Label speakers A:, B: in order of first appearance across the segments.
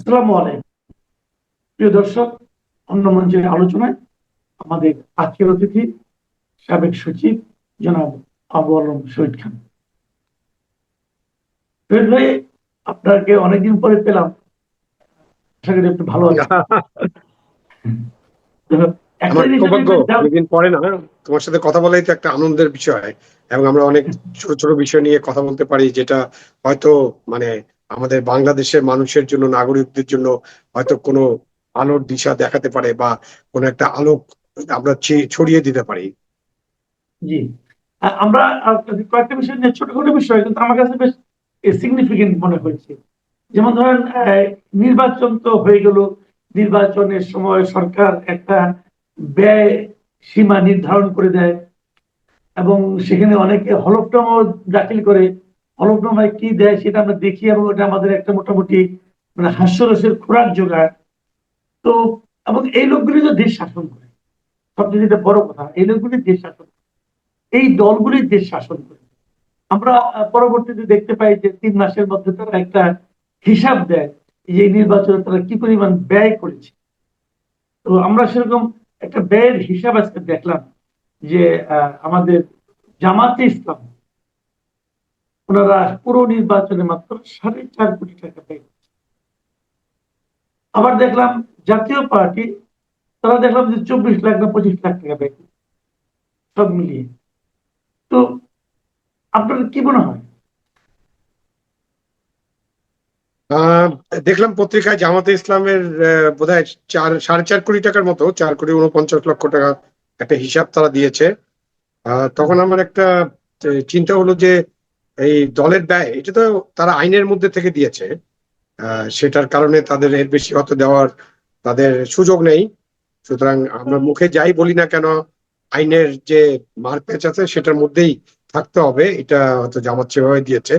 A: আসসালামু আলাইকুম প্রিয় দর্শক। অন্য মঞ্চের আলোচনায় আমাদের আজকের অতিথি সাবেক সচিব জনাব আবু আলম শহীদ খান। শহীদ ভাই, আপনাকে অনেকদিন পরে পেলাম, আশা করি একটু ভালো আছেন। তো একটা
B: আমার
A: জিনিস আমি
B: সৌভাগ্য,
A: একটু
B: অনেকদিন পরে না তোমার সাথে কথা বলাই তো একটা আনন্দের বিষয়। এবং আমরা অনেক ছোট ছোট বিষয় নিয়ে কথা বলতে পারি, যেটা হয়তো মানে আমাদের বাংলাদেশের মানুষের জন্য, নাগরিকদের জন্য হয়তো কোনো আলোর দিশা দেখাতে পারে, বা কোনো একটা আলোক আমরা ছড়িয়ে দিতে পারি।
A: জি, আমরা কয়েকটা বিষয় নিয়ে, ছোটখাটো বিষয় কিন্তু আমার কাছে বেশ সিগনিফিকেন্ট মনে হয়েছে। যেমন ধরেন, নির্বাচন তো হয়ে গেল। নির্বাচনের সময় সরকার একটা ব্যয় সীমা নির্ধারণ করে দেয় এবং সেখানে অনেকে হলফনামা দাখিল করে। হলফনামায় কি দেয় সেটা আমরা দেখি এবং ওটা আমাদের একটা মোটামুটি মানে হাস্যরসের খোরাক জোগায়। তো এবং এই লোকগুলি তো দেশ শাসন করে, সবচেয়ে যেটা বড় কথা, এই লোকগুলি দেশ শাসন করে, এই দলগুলি দেশ শাসন করে। আমরা পরবর্তীতে দেখতে পাই যে 3 মাসের মধ্যে তারা একটা হিসাব দেয় যে এই নির্বাচনে তারা কি পরিমাণ ব্যয় করেছে। তো আমরা সেরকম একটা ব্যয়ের হিসাব আজকে দেখলাম যে আমাদের জামাতে ইসলাম ওনারা পুরো নির্বাচনে মাত্র 4.5 কোটি টাকা ব্যয় করেছে। আবার দেখলাম জাতীয় পার্টি, তারা দেখলাম যে 24 লাখ না 25 লাখ টাকা ব্যয় করেছে, সব মিলিয়ে। তো আপনার কি মনে হয়?
B: আহ দেখলাম পত্রিকায় জামাতে ইসলামের বোধহয় 4.5 কোটি টাকার মতো, 4,49,00,000 টাকা একটা হিসাব তারা দিয়েছে। তখন আমার একটা চিন্তা হলো যে এই দলের ব্যয়, এটা তো তারা আইনের মধ্যে থেকে দিয়েছে। সেটার কারণে তাদের এর বেশি অত দেওয়ার তাদের সুযোগ নেই। সুতরাং আমরা মুখে যাই বলি না কেন, আইনের যে মারপ্যাচ আছে সেটার মধ্যেই থাকতে হবে, এটা হয়তো জামাত সেভাবে দিয়েছে।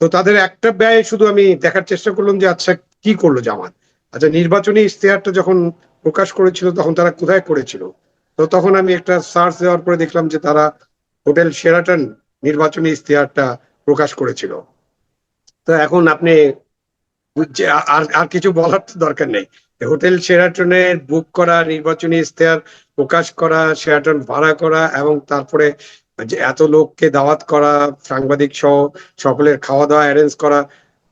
B: তো তাদের একটা ব্যয় শুধু আমি দেখার চেষ্টা করলাম যে আচ্ছা কি করলো জামাত। আচ্ছা, নির্বাচনী ইশতেহারটা যখন প্রকাশ করেছিল তখন তারা কোথায় করেছিল? তো তখন আমি একটা সার্চ দেওয়ার পরে দেখলাম যে তারা হোটেল শেরাটন নির্বাচনী ইশতেহারটা প্রকাশ করেছিল। তো এখন আপনি আর আর কিছু বলার তো দরকার নেই। হোটেল শেরাটনের বুক করা, নির্বাচনী ইশতেহার প্রকাশ করা, শেরাটন ভাড়া করা, এবং তারপরে যে এত লোককে দাওয়াত করা, সাংবাদিক সহ সকলের খাওয়া দাওয়া অ্যারেঞ্জ করা,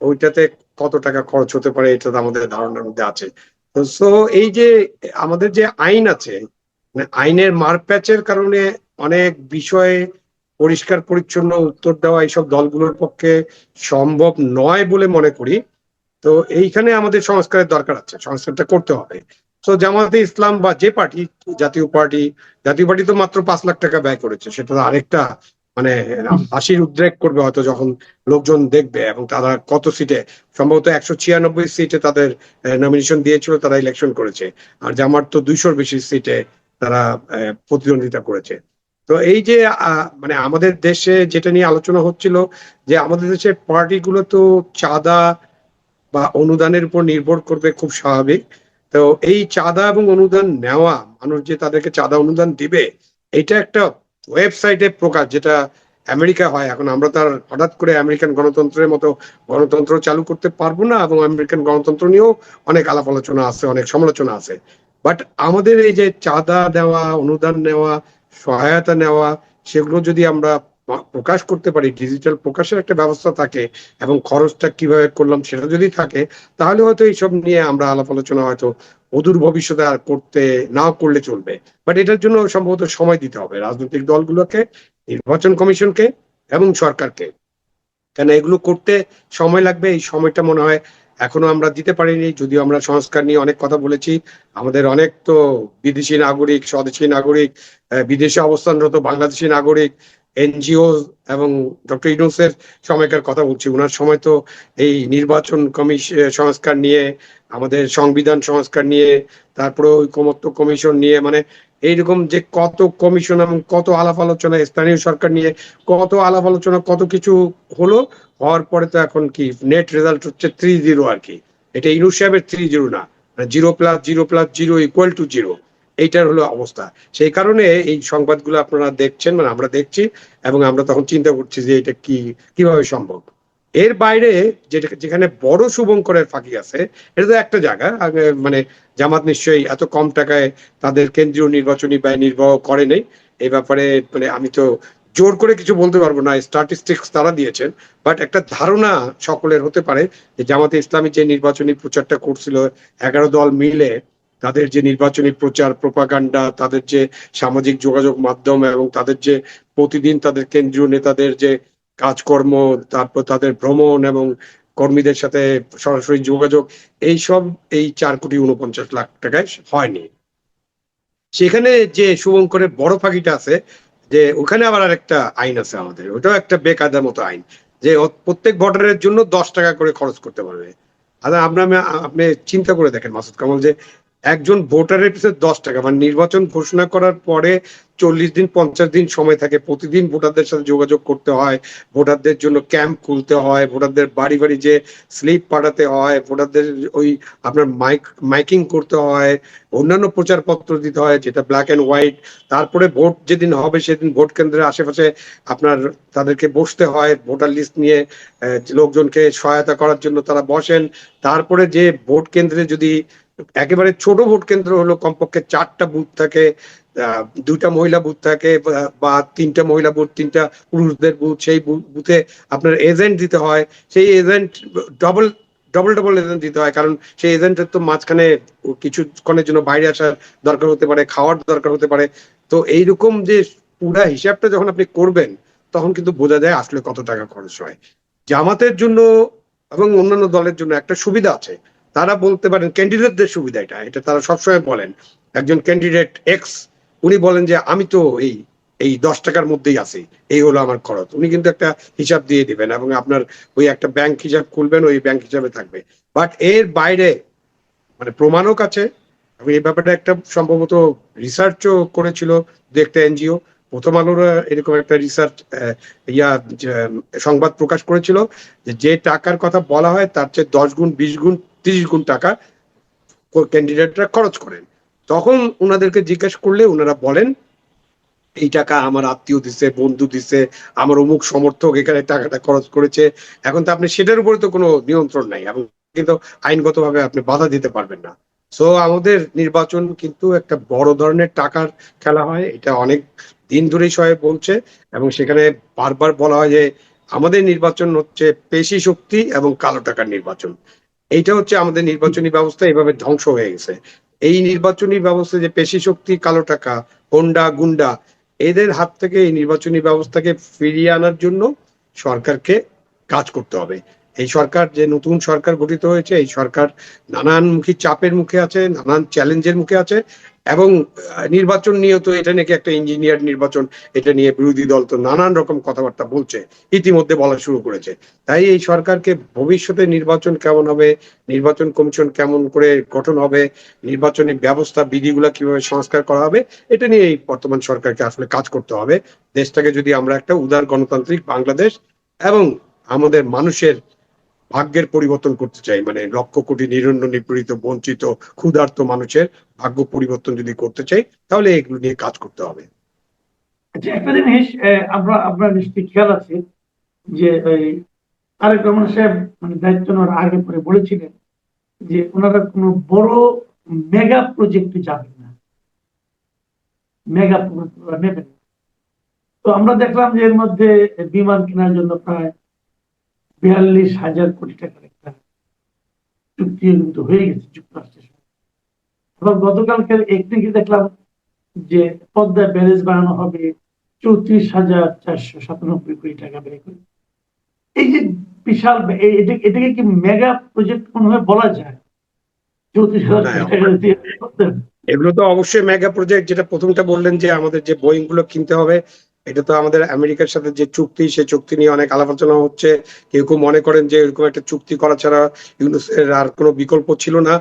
B: ওইটাতে কত টাকা খরচ হতে পারে এটা তো আমাদের ধারণার মধ্যে আছে। তো সো এই যে আমাদের যে আইন আছে, মানে আইনের মারপ্যাচের কারণে অনেক বিষয়ে পরিষ্কার পরিচ্ছন্ন উত্তর দেওয়া এইসব দলগুলোর পক্ষে সম্ভব নয় বলে মনে করি। তো এইখানে আমাদের সংস্কারের দরকার আছে, সংস্কারটা করতে হবে। তো জামায়াতে ইসলাম বা যে পার্টি, জাতীয় পার্টি, জাতীয় পার্টি তো মাত্র 5 লাখ টাকা ব্যয় করেছে, সেটা তো আরেকটা মানে হাসির উদ্রেক করবে হয়তো যখন লোকজন দেখবে। এবং তারা কত সিটে, সম্ভবত 196 সিটে তাদের নমিনেশন দিয়েছিল, তারা ইলেকশন করেছে। আর জামাত তো 200-র বেশি সিটে তারা প্রতিদ্বন্দ্বিতা করেছে। তো এই যে মানে আমাদের দেশে যেটা নিয়ে আলোচনা হচ্ছিল, যে আমাদের দেশের পার্টিগুলো তো চাঁদা বা অনুদানের উপর নির্ভর করবে, খুব স্বাভাবিক। তো এই চাঁদা এবং অনুদান নেওয়া, মানুষ যে তাদেরকে চাঁদা অনুদান দিবে, এটা একটা ওয়েবসাইটে প্রকাশ, যেটা আমেরিকা হয়। এখন আমরা তার হঠাৎ করে আমেরিকান গণতন্ত্রের মতো গণতন্ত্র চালু করতে পারবো না, এবং আমেরিকান গণতন্ত্র নিয়েও অনেক আলাপ আলোচনা আছে, অনেক সমালোচনা আছে। বাট আমাদের এই যে চাঁদা দেওয়া, অনুদান নেওয়া, সহায়তা নেওয়া, সেগুলো যদি আমরা প্রকাশ করতে পারি, ডিজিটাল প্রকাশের একটা ব্যবস্থা থাকে, এবং খরচটা কিভাবে করলাম সেটা যদি থাকে, তাহলে হয়তো এইসব নিয়ে আমরা আলাপ আলোচনা হয়তো অদূর ভবিষ্যতে আর করতে নাও করলে চলবে। বাট এটার জন্য সম্ভবত সময় দিতে হবে রাজনৈতিক দলগুলোকে, নির্বাচন কমিশনকে, এবং সরকারকে। কেন এগুলো করতে সময় লাগবে, এই সময়টা মনে হয় এখনো আমরা দিতে পারিনি। যদিও আমরা সংস্কার নিয়ে অনেক কথা বলেছি, আমাদের অনেক তো বিদেশি নাগরিক, স্বদেশী নাগরিক, বিদেশে অবস্থানরত বাংলাদেশি নাগরিক, এনজিও, এবং ডক্টর ইউনূসের সময়কার কথা বলছি, ওনার সময় তো এই নির্বাচন কমিশন সংস্কার নিয়ে, আমাদের সংবিধান সংস্কার নিয়ে, তারপরে ঐকমত্য কমিশন নিয়ে, মানে এইরকম যে কত কমিশন এবং কত আলাপ আলোচনা, স্থানীয় সরকার নিয়ে কত আলাপ আলোচনা, কত কিছু হলো। হওয়ার পরে তো এখন কি নেট রেজাল্ট হচ্ছে 3-0 আর কি। এটা ইউনূস সাহেবের 3-0 না, 0+0+0=0, এইটার হলো অবস্থা। সেই কারণে এই সংবাদগুলো আপনারা দেখছেন, মানে আমরা দেখছি, এবং আমরা তখন চিন্তা করছি যে এটা কিভাবে সম্ভব। এর বাইরে যেখানে বড় শুভঙ্করের ফাঁকি আছে, এটা তো একটা জায়গা। মানে জামাত নিশ্চয়ই এত কম টাকায় তাদের কেন্দ্রীয় নির্বাচনী ব্যয় নির্বাহ করে নেই। এই ব্যাপারে মানে আমি তো জোর করে কিছু বলতে পারবো না, স্ট্যাটিস্টিক্স তারা দিয়েছেন। বাট একটা ধারণা সকলের হতে পারে যে জামাতে ইসলামী যে নির্বাচনী প্রচারটা করছিল 11 দল মিলে, তাদের যে নির্বাচনী প্রচার প্রোপাগান্ডা, তাদের যে সামাজিক যোগাযোগ মাধ্যম, এবং তাদের যে প্রতিদিন তাদের কেন্দ্রীয় নেতাদের যে কাজকর্ম, তারপর তাদের ভ্রমণ এবং কর্মীদের সাথে সরাসরি যোগাযোগ, এইসব এই 4,49,00,000 টাকায় হয়নি। সেখানে যে শুভঙ্করের বড় ফাঁকিটা আছে, যে ওখানে আবার আরেকটা আইন আছে আমাদের, ওটাও একটা বেকায়দার মতো আইন, যে প্রত্যেক ভোটারের জন্য 10 টাকা করে খরচ করতে পারবে। আপনি চিন্তা করে দেখেন মাসুদ কামাল, যে একজন ভোটারের পিছনে 10 টাকা, মানে নির্বাচন ঘোষণা করার পরে 40 দিন 50 দিন সময় থাকে, প্রতিদিন ভোটারদের সাথে যোগাযোগ করতে হয়, ভোটারদের জন্য ক্যাম্প খুলতে হয়, ভোটারদের বাড়ি বাড়ি যে স্লিপ পাঠাতে হয়, ভোটারদের ওই আপনার মাইকিং করতে হয়, অন্যান্য প্রচারপত্র দিতে হয় যেটা ব্ল্যাক এন্ড হোয়াইট। তারপরে ভোট যেদিন হবে সেদিন ভোট কেন্দ্রের আশেপাশে আপনার তাদেরকে বসতে হয়, ভোটার লিস্ট নিয়ে লোকজনকে সহায়তা করার জন্য তারা বসেন। তারপরে যে ভোট কেন্দ্রে যদি একেবারে ছোট ভোট কেন্দ্র হলো, কমপক্ষে 4টা বুথ থাকে, 2টা মহিলা বুথ থাকে, বা 3টা মহিলা বুথ, 3টা পুরুষদের বুথ, সেই বুথে আপনার এজেন্ট দিতে হয়। সেই agent double double double agent দিতে হয়, কারণ সেই এজেন্টের তো মাঝখানে কিছুক্ষণের জন্য বাইরে আসার দরকার হতে পারে, খাওয়ার দরকার হতে পারে। তো এইরকম যে পুরা হিসাবটা যখন আপনি করবেন, তখন কিন্তু বোঝা যায় আসলে কত টাকা খরচ হয়। জামাতের জন্য এবং অন্যান্য দলের জন্য একটা সুবিধা আছে, তারা বলতে পারেন ক্যান্ডিডেটদের সুবিধা, এটা তারা সবসময় বলেন। একজন ক্যান্ডিডেট এক্স উনি বলেন যে আমি তো এই এই 10 টাকার মধ্যেই আছি, এই হলো আমার খরচ। উনি কিন্তু একটা হিসাব দিয়ে দিবেন, এবং আপনার ওই একটা ব্যাংক হিসাব খুলবেন, ওই ব্যাংক হিসাবে থাকবে। বাট এর বাইরে মানে প্রমাণও কাছে, এবং এই ব্যাপারটা একটা সম্ভবত রিসার্চও করেছিল একটা এনজিও, প্রথম আলোর এরকম একটা রিসার্চ সংবাদ প্রকাশ করেছিল, যে টাকার কথা বলা হয় তার চেয়ে 10 গুণ 20 গুণ 30 গুণ টাকা ক্যান্ডিডেটরা খরচ করেন। তখন ওনাদেরকে জিজ্ঞেস করলে ওনারা বলেন এই টাকা আমার আত্মীয় দিছে, বন্ধু দিছে, আমার অমুক সমর্থক এখানে টাকাটা খরচ করেছে। এখন তো আপনি সেটার উপরে তো কোনো নিয়ন্ত্রণ নাই, এবং কিন্তু আইনগতভাবে আপনি বাধা দিতে পারবেন না। সো আমাদের নির্বাচন কিন্তু একটা বড় ধরনের টাকার খেলা হয়, এটা অনেক দিন ধরেই সবাই বলছে। এবং সেখানে বারবার বলা হয় যে আমাদের নির্বাচন হচ্ছে পেশি শক্তি এবং কালো টাকার নির্বাচন। এইটা হচ্ছে আমাদের নির্বাচনী ব্যবস্থা এইভাবে ধ্বংস হয়ে গেছে। এই নির্বাচনী ব্যবস্থা যে পেশি শক্তি, কালো টাকা, হোন্ডা গুন্ডা, এদের হাত থেকে এই নির্বাচনী ব্যবস্থাকে ফিরিয়ে আনার জন্য সরকারকে কাজ করতে হবে। এই সরকার, যে নতুন সরকার গঠিত হয়েছে, এই সরকার নানানমুখী চাপের মুখে আছে, নানান চ্যালেঞ্জের মুখে আছে। এবং নির্বাচন নিয়ে তো এটা নাকি একটা ইঞ্জিনিয়ার নির্বাচন, এটা নিয়ে বিরোধী দল তো নানান রকম কথাবার্তা বলছে, ইতিমধ্যে বলা শুরু করেছে। তাই এই সরকারকে ভবিষ্যতে নির্বাচন কেমন হবে, নির্বাচন কমিশন কেমন করে গঠন হবে, নির্বাচনী ব্যবস্থা বিধিগুলা কিভাবে সংস্কার করা হবে, এটা নিয়ে এই বর্তমান সরকারকে আসলে কাজ করতে হবে। দেশটাকে যদি আমরা একটা উদার গণতান্ত্রিক বাংলাদেশ এবং আমাদের মানুষের ভাগ্যের পরিবর্তন করতে চাই, মানে লক্ষ কোটি নিরন্ন নিপীড়িত বঞ্চিত ক্ষুধার্ত মানুষের ভাগ্য পরিবর্তন যদি করতে চাই, তাহলে এগুলো নিয়ে কাজ করতে হবে।
A: আচ্ছা, একটা জিনিস আপনার নিশ্চয়ই খেয়াল আছে যে তারেক রহমান সাহেব মানে দায়িত্ব নেওয়ার আগে পরে বলেছিলেন যে ওনারা কোনো বড় মেগা প্রজেক্টে যাবেন না, মেগা নেবেন। তো আমরা দেখলাম যে এর মধ্যে বিমান কেনার জন্য প্রায় 42,000 কোটি টাকার একটা চুক্তি কিন্তু হয়ে গেছে যুক্তরাষ্ট্রের সঙ্গে। এবং গতকালকে একদিকে দেখলাম যে পদ্মা ব্যারেজ বানানো হবে 34,497 কোটি টাকা ব্যয় করে। এই যে বিশাল এটাকে কি মেগা প্রজেক্ট কোনোভাবে বলা যায়? 34,000 কোটি টাকা দিয়ে
B: এগুলো তো অবশ্যই মেগা প্রজেক্ট। যেটা প্রথমটা বললেন যে আমাদের যে বোয়িং গুলো কিনতে হবে, এটা তো আমাদের আমেরিকার সাথে যে চুক্তি, সেই চুক্তি নিয়ে অনেক আলাপ আলোচনা হচ্ছে। কেউ কেউ মনে করেন যে এরকম একটা চুক্তি করা ছাড়া ইউনূসের আর কোনো বিকল্প ছিল না।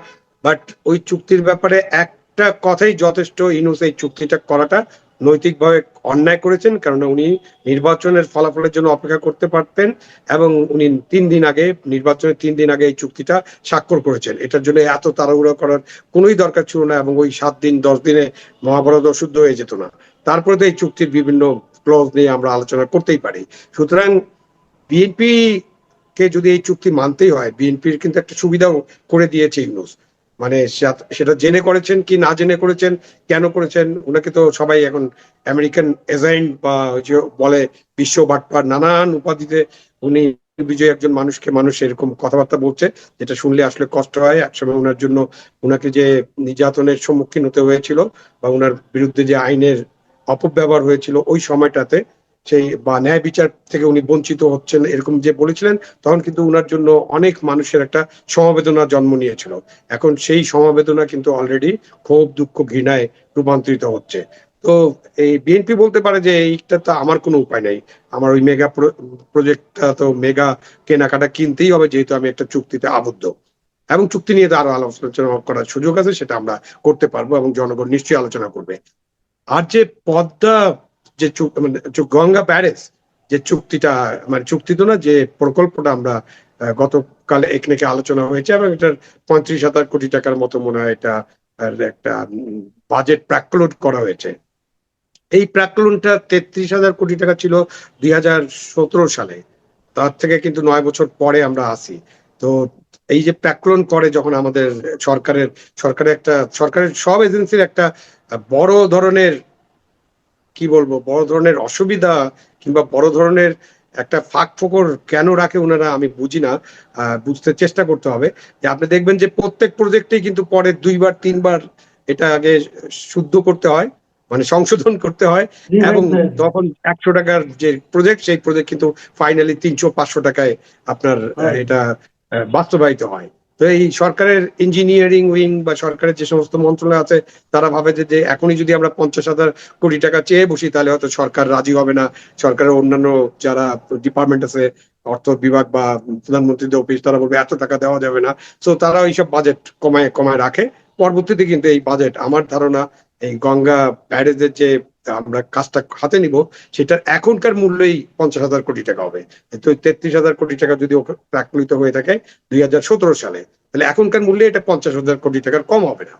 B: বাট ওই চুক্তির ব্যাপারে একটা কথাই যথেষ্ট, ইউনূস এই চুক্তিটা করাটা নৈতিকভাবে অন্যায় করেছেন, কারণ উনি নির্বাচনের ফলাফলের জন্য অপেক্ষা করতে পারতেন, এবং উনি নির্বাচনের 3 দিন আগে এই চুক্তিটা স্বাক্ষর করেছেন। এটার জন্য এত তাড়াহুড়ো করার কোনোই দরকার ছিল না, এবং ওই 7 দিন 10 দিনে মহাভারত অশুদ্ধ হয়ে যেত না। তারপরে তো এই চুক্তির বিভিন্ন ক্লজ নিয়ে আমরা আলোচনা করতেই পারি। সুতরাং বিএনপি কে যদি এই চুক্তি মানতেই হয়, বিএনপির কিন্তু একটা সুবিধাও করে দিয়েছে ইউনূস। মানে সেটা জেনে করেছেন কি না জেনে করেছেন, কেন করেছেন, ওনাকে তো সবাই এখন আমেরিকান এজেন্ট বা ওই যে বলে বিশ্ব বাটপার নানান উপাধিতে উনি বিজয় একজন মানুষ এরকম কথাবার্তা বলছে, যেটা শুনলে আসলে কষ্ট হয়। একসময় ওনার জন্য ওনাকে যে নির্যাতনের সম্মুখীন হতে হয়েছিল বা ওনার বিরুদ্ধে যে আইনের অপব্যবহার হয়েছিল ওই সময়টাতে, সেই বা ন্যায় বিচার থেকে উনি বঞ্চিত হচ্ছেন এরকম যে বলেছিলেন, তখন কিন্তু উনার জন্য অনেক মানুষের একটা সমবেদনা জন্ম নিয়েছিল। এখন সেই সমবেদনা কিন্তু অলরেডি ক্ষোভ, দুঃখ, ঘৃণায় রূপান্তরিত হচ্ছে। তো এই বিএনপি বলতে পারে যে এইটা তো আমার কোনো উপায় নাই, আমার ওই মেগা প্রজেক্টটা তো মেগা কেনাকাটা কিনতেই হবে, যেহেতু আমি একটা চুক্তিতে আবদ্ধ। এবং চুক্তি নিয়ে তো আরো আলোচনা করার সুযোগ আছে, সেটা আমরা করতে পারবো এবং জনগণ নিশ্চয়ই আলোচনা করবে। আর যে পদ্মা যে মানে গঙ্গা ব্যারেজ যে চুক্তিটা, মানে চুক্তি তো না, যে প্রকল্পটা আমরা গতকাল এখানে আলোচনা হয়েছে এবং এটার 35,000 কোটি টাকার মতো মনে হয় এটা একটা বাজেট প্রাক্কলন করা হয়েছে। এই প্রাক্কলনটা 33,000 কোটি টাকা ছিল 2017 সালে। তার থেকে কিন্তু 9 বছর পরে আমরা আসি। তো এই যে প্রাক্কলন করে যখন আমাদের সরকারের সব এজেন্সির একটা বড় ধরনের, কি বলবো, বড় ধরনের অসুবিধা কিংবা বড় ধরনের একটা ফাঁক ফোকর কেন রাখে ওনারা, আমি বুঝি না। বুঝতে চেষ্টা করতে হবে যে আপনি দেখবেন যে প্রত্যেক প্রজেক্টেই কিন্তু পরে 2 বার 3 বার এটা আগে শুদ্ধ করতে হয়, মানে সংশোধন করতে হয়। এবং তখন 100 টাকার যে প্রজেক্ট, সেই প্রজেক্ট কিন্তু ফাইনালি 300-500 টাকায় আপনার এটা বাস্তবায়িত হয়। তো এই সরকারের ইঞ্জিনিয়ারিং উইং বা সরকারের যে সমস্ত মন্ত্রণালয় আছে, তারা ভাবে যে এখনই যদি আমরা 50,000 কোটি টাকা চেয়ে বসি তাহলে হয়তো সরকার রাজি হবে না। সরকারের অন্যান্য যারা ডিপার্টমেন্ট আছে, অর্থ বিভাগ বা প্রধানমন্ত্রীর অফিস, তারা বলবে এত টাকা দেওয়া যাবে না। তো তারা এইসব বাজেট কমায় কমায় রাখে। পরবর্তীতে কিন্তু এই বাজেট, আমার ধারণা, এই গঙ্গা ব্যারেজের যে আমরা কাজটা হাতে নিব, সেটার এখনকার মূল্যই 50,000 কোটি টাকা হবে। তো 33,000 কোটি টাকা যদি প্রাক্কলিত হয়ে থাকে 2017 সালে, তাহলে এখনকার মূল্যে এটা 50,000 কোটি টাকার কম হবে না।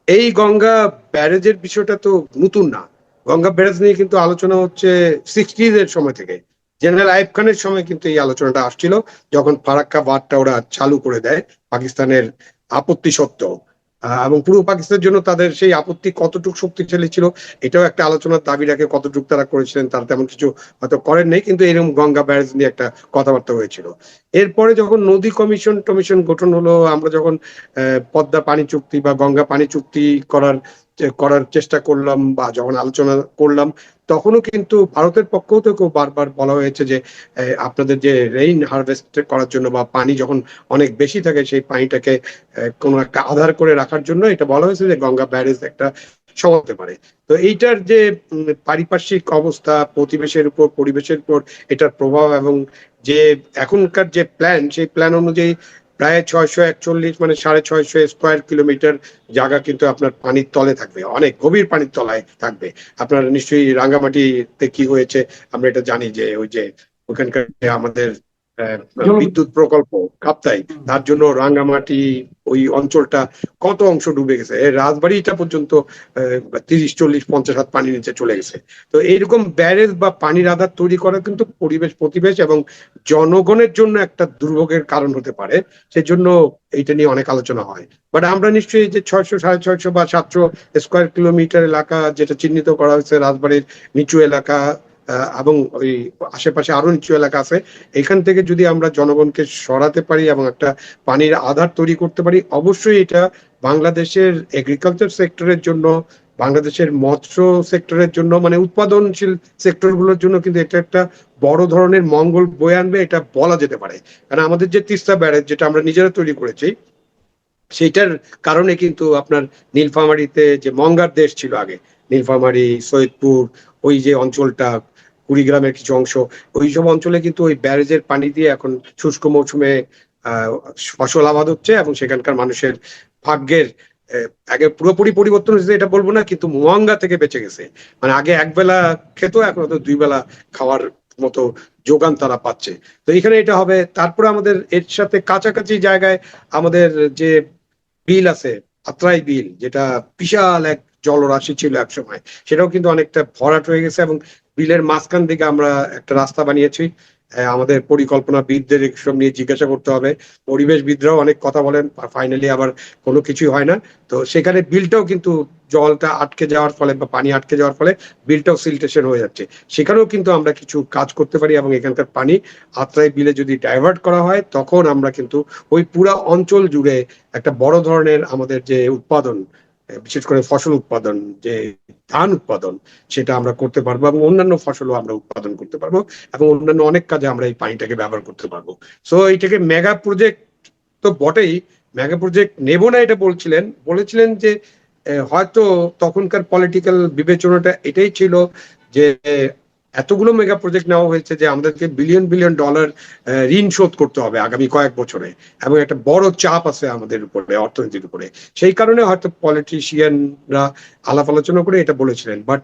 B: এই গঙ্গা ব্যারেজের বিষয়টা তো নতুন না। গঙ্গা ব্যারেজ নিয়ে কিন্তু আলোচনা হচ্ছে 60s এর সময় থেকে। জেনারেল আইয়ুব খানের সময় কিন্তু এই আলোচনাটা আসছিল, যখন ফারাক্কা বাঁধটা ওরা চালু করে দেয় পাকিস্তানের আপত্তি সত্ত্বেও। এবং পূর্ব পাকিস্তানের জন্য তাদের সেই আপত্তি কতটুকু শক্তিশালী ছিল, এটাও একটা আলোচনার দাবি রাখে। কতটুকু তারা করেছিলেন, তারা তেমন কিছু হয়তো করেন নাই, কিন্তু এরকম গঙ্গা ব্যারেজ নিয়ে একটা কথাবার্তা হয়েছিল। এরপরে যখন নদী কমিশন টমিশন গঠন হলো, আমরা যখন পদ্মা পানি চুক্তি বা গঙ্গা পানি চুক্তি করার চেষ্টা করলাম বা যখন আলোচনা করলাম, তখনও কিন্তু ভারতের পক্ষ থেকেও বারবার বলা হয়েছে যে আপনাদের যে রেইন হারভেস্ট করার জন্য বা পানি যখন অনেক বেশি থাকে, সেই পানিটাকে কোনো একটা আধার করে রাখার জন্য এটা বলা হয়েছে যে গঙ্গা ব্যারেজ একটা সময় হতে পারে। তো এইটার যে পারিপার্শ্বিক অবস্থা, প্রতিবেশের উপর, পরিবেশের উপর এটার প্রভাব, এবং যে এখনকার যে প্ল্যান, সেই প্ল্যান অনুযায়ী প্রায় 641, মানে 650 স্কোয়ার কিলোমিটার জায়গা কিন্তু আপনার পানির তলে থাকবে, অনেক গভীর পানির তলায় থাকবে। আপনার নিশ্চয়ই রাঙ্গামাটিতে কি হয়েছে আমরা এটা জানি, যে ওই যে ওখানকার আমাদের বিদ্যুৎ প্রকল্প কাপ্তাই, তার জন্য রাঙ্গামাটি ওই অঞ্চলটা কত অংশ ডুবে গেছে, রাজবাড়িটা পর্যন্ত 30, 40, 50 হাত পানির নিচে চলে গেছে। তো এইরকম ব্যারেজ বা পানির আধার তৈরি করা কিন্তু প্রতিবেশ এবং জনগণের জন্য একটা দুর্ভোগের কারণ হতে পারে। সেই জন্য এইটা নিয়ে অনেক আলোচনা হয়। বাট আমরা নিশ্চয়ই যে 600, 650 বা 700 স্কোয়ার কিলোমিটার এলাকা যেটা চিহ্নিত করা হয়েছে, রাজবাড়ির নিচু এলাকা এবং ওই আশেপাশে আরো নিচু এলাকা আছে, এখান থেকে যদি আমরা জনগণকে সরাতে পারি এবং একটা পানির আধার তৈরি করতে পারি, অবশ্যই এটা বাংলাদেশের এগ্রিকালচার সেক্টরের জন্য, বাংলাদেশের মৎস্য সেক্টরের জন্য, মানে উৎপাদনশীল সেক্টর গুলোর জন্য কিন্তু এটা একটা বড় ধরনের মঙ্গল বয়ে আনবে, এটা বলা যেতে পারে। কারণ আমাদের যে তিস্তা ব্যারেজ, যেটা আমরা নিজেরা তৈরি করেছি, সেইটার কারণে কিন্তু আপনার নীলফামারীতে যে মঙ্গার দেশ ছিল আগে, নীলফামারী, সৈয়দপুর, ওই যে অঞ্চলটা, কুড়িগ্রামের কিছু অংশ, ওইসব অঞ্চলে কিন্তু ওই ব্যারেজের পানি দিয়ে এখন শুষ্ক মৌসুমে আহ ফসল আবাদ হচ্ছে এবং সেখানকার মানুষের ভাগ্যের আগে পুরোপুরি পরিবর্তন হয়েছে এটা বলবো না, কিন্তু মুয়াঙ্গা থেকে বেঁচে গেছে। মানে আগে একবেলা খেত, এখন তো 2 বেলা খাওয়ার মতো যোগান তারা পাচ্ছে। তো এখানে এটা হবে। তারপরে আমাদের এর সাথে কাছাকাছি জায়গায় আমাদের যে বিল আছে, আত্রাই বিল, যেটা বিশাল এক জলরাশি ছিল এক সময়, সেটাও কিন্তু অনেকটা ভরাট হয়ে গেছে এবং বিলের মাঝখান দিকে আমরা একটা রাস্তা বানিয়েছি। আমাদের পরিকল্পনাবিদদের এসব নিয়ে জিজ্ঞাসা করতে হবে। পরিবেশবিদরাও অনেক কথা বলেন, ফাইনালি আবার কোনো কিছুই হয় না। তো সেখানে বিলটাও কিন্তু জলটা আটকে যাওয়ার ফলে বা পানি আটকে যাওয়ার ফলে বিলটাও সিলটেশন হয়ে যাচ্ছে। সেখানেও কিন্তু আমরা কিছু কাজ করতে পারি এবং এখানকার পানি আত্রাই বিলে যদি ডাইভার্ট করা হয় তখন আমরা কিন্তু ওই পুরা অঞ্চল জুড়ে একটা বড় ধরনের আমাদের যে উৎপাদন, বিশেষ করে ফসল উৎপাদন, যে ধান উৎপাদন, সেটা আমরা করতে পারবো এবং অন্যান্য ফসলও আমরা উৎপাদন করতে পারবো এবং অন্যান্য অনেক কাজে আমরা এই পানিটাকে ব্যবহার করতে পারবো। সো এইটাকে মেগা প্রজেক্ট তো বটেই, মেগা প্রজেক্ট নেব না এটা বলেছিলেন যে হয়তো তখনকার পলিটিক্যাল বিবেচনাটা এটাই ছিল যে এতগুলো মেগা প্রজেক্ট নেওয়া হয়েছে যে আমাদেরকে বিলিয়ন বিলিয়ন ডলার ঋণ শোধ করতে হবে আগামী কয়েক বছরে, এবং একটা বড় চাপ আছে আমাদের উপরে, অর্থনীতির উপরে। সেই কারণে হয়তো পলিটিশিয়ানরা আলাপ আলোচনা করে এটা বলেছিলেন। বাট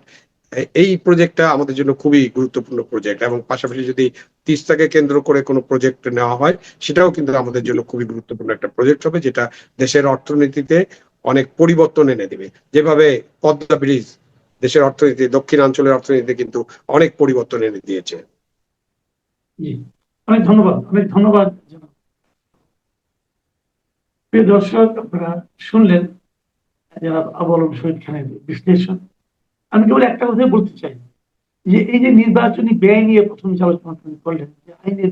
B: এই প্রজেক্টটা আমাদের জন্য খুবই গুরুত্বপূর্ণ প্রজেক্ট, এবং পাশাপাশি যদি তিস্তাকে কেন্দ্র করে কোনো প্রজেক্ট নেওয়া হয় সেটাও কিন্তু আমাদের জন্য খুবই গুরুত্বপূর্ণ একটা প্রজেক্ট হবে, যেটা দেশের অর্থনীতিতে অনেক পরিবর্তন এনে দেবে। যেভাবে পদ্মা ব্রিজ দেশের অর্থনীতি, দক্ষিণাঞ্চলের অর্থনীতিতে কিন্তু অনেক পরিবর্তন এনে দিয়েছে।
A: জি, অনেক ধন্যবাদ, অনেক ধন্যবাদ জনাব। প্রিয় দর্শক, আপনারা শুনলেন জনাব আবু আলম শহীদ খানের বিশ্লেষণ। আমি কেবল একটা কথাই বলতে চাই যে এই যে নির্বাচনী ব্যয় নিয়ে প্রথম যে আলোচনা আপনি করলেন, যে আইনের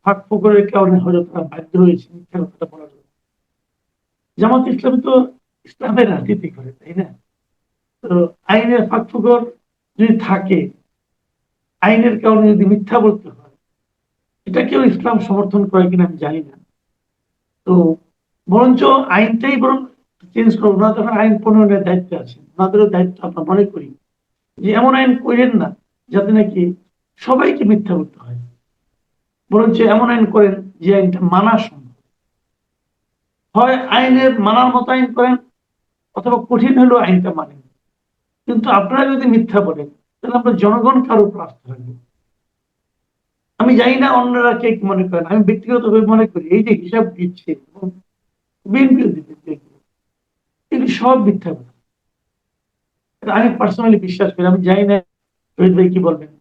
A: ফাঁক ফোকরের কারণে হয়তো তারা বাধ্য হয়েছে মিথ্যা কথাটা বলার জন্য। জামাত ইসলাম তো ইসলামের রাজনীতি করে, তাই না? তো আইনের ফাঁক ফোকর যদি থাকে, আইনের কারণে যদি মিথ্যা বলতে হয়, এটা কেউ ইসলাম সমর্থন করে কিনা আমি জানি না। তো বরঞ্চ আইনটাই বরং চেঞ্জ করবো না, তখন আইন প্রণয়নের দায়িত্বে আছেন, ওনাদেরও দায়িত্ব আমরা মনে করি যে এমন আইন করেন না যাতে নাকি সবাইকে মিথ্যা বলতে হয়, বরঞ্চ এমন আইন করেন যে আইনটা মানা সম্ভব। হয় আইনের মানার মতো আইন করেন, অথবা কঠিন হলেও আইনটা মানেন। কিন্তু আপনারা যদি মিথ্যা বলেন তাহলে আমরা জনগণ কারো উপর আস্থা রাখবো। আমি জানি না অন্যরা কে কি মনে করেন, আমি ব্যক্তিগতভাবে মনে করি এই যে হিসাব দিচ্ছে বিএনপিও দিতে, এগুলি সব মিথ্যা কথা। এটা আমি পার্সোনালি বিশ্বাস করি। আমি জানি না শহীদ ভাই কি বলবেন,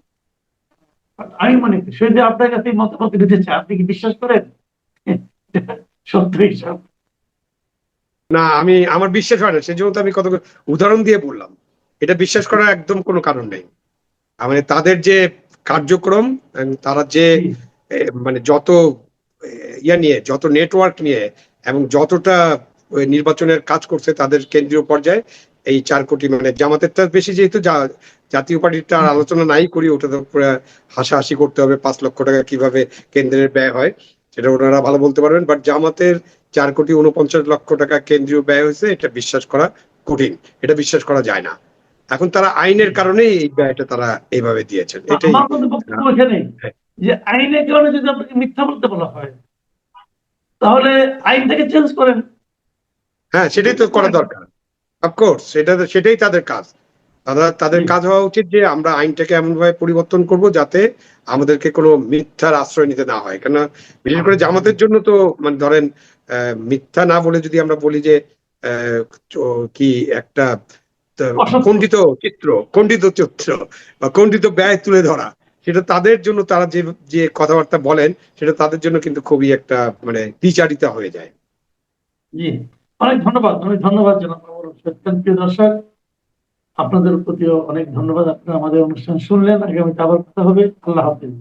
A: আমি মনে করি শহীদ ভাই আপনার কাছে মতামত দিতে চাই, আপনি কি বিশ্বাস করেন সত্য হিসাব?
B: না, আমার বিশ্বাস হয় না, সেজন্য তো আমি কত উদাহরণ দিয়ে বললাম। এটা বিশ্বাস করার একদম কোনো কারণ নেই। মানে তাদের যে কার্যক্রম, তারা যে
A: জি,
B: মানে যত ইয়া নিয়ে, যত নেটওয়ার্ক নিয়ে এবং যতটা নির্বাচনের কাজ করছে তাদের কেন্দ্রীয় পর্যায়ে, এই 4 কোটি, মানে জামাতেরটা বেশি, যেহেতু জাতীয় পার্টিটা আলোচনা নাই করি, ওটা তো পুরো হাসাহাসি করতে হবে 5 লক্ষ টাকা কিভাবে কেন্দ্রের ব্যয় হয়, সেটা ওনারা ভালো বলতে পারবেন। বাট জামাতের 4,49,00,000 টাকা কেন্দ্রীয় ব্যয় হয়েছে, এটা বিশ্বাস করা কঠিন, এটা বিশ্বাস করা যায় না। এখন তারা আইনের কারণেই এই ব্যয়টা তারা এইভাবে দিয়েছেন, এটাই।
A: আমার মধ্যে বক্তব্য এখানে যে আইনের কারণে যদি আপনাকে মিথ্যা বলতে বলা হয় তাহলে আইনটাকে চেঞ্জ করেন।
B: হ্যাঁ, সেটাই তো করা দরকার। অফকোর্স সেটাই তাদের কাজ। তাদের কাজ হওয়া উচিত যে আমরা আইনটাকে এমন ভাবে পরিবর্তন করব যাতে আমাদেরকে কোনো মিথ্যার আশ্রয় নিতে না হয়। কেন, বিশেষ করে জামাতের জন্য তো, মানে ধরেন মিথ্যা না বলে যদি আমরা বলি যে কি একটা খণ্ডিত চিত্র, বা খণ্ডিত ব্যয় তুলে ধরা, সেটা তাদের জন্য, তারা যে যে কথাবার্তা বলেন সেটা তাদের জন্য কিন্তু খুবই একটা মানে দ্বিচারিতা হয়ে যায়।
A: জি, অনেক ধন্যবাদ, অনেক ধন্যবাদ জনাব আবু আলম শহীদ খান। প্রিয় দর্শক, আপনাদের প্রতিও অনেক ধন্যবাদ। আপনারা আমাদের অনুষ্ঠান শুনলেন। আগামীতে আবার কথা হবে। আল্লাহ হাফিজ।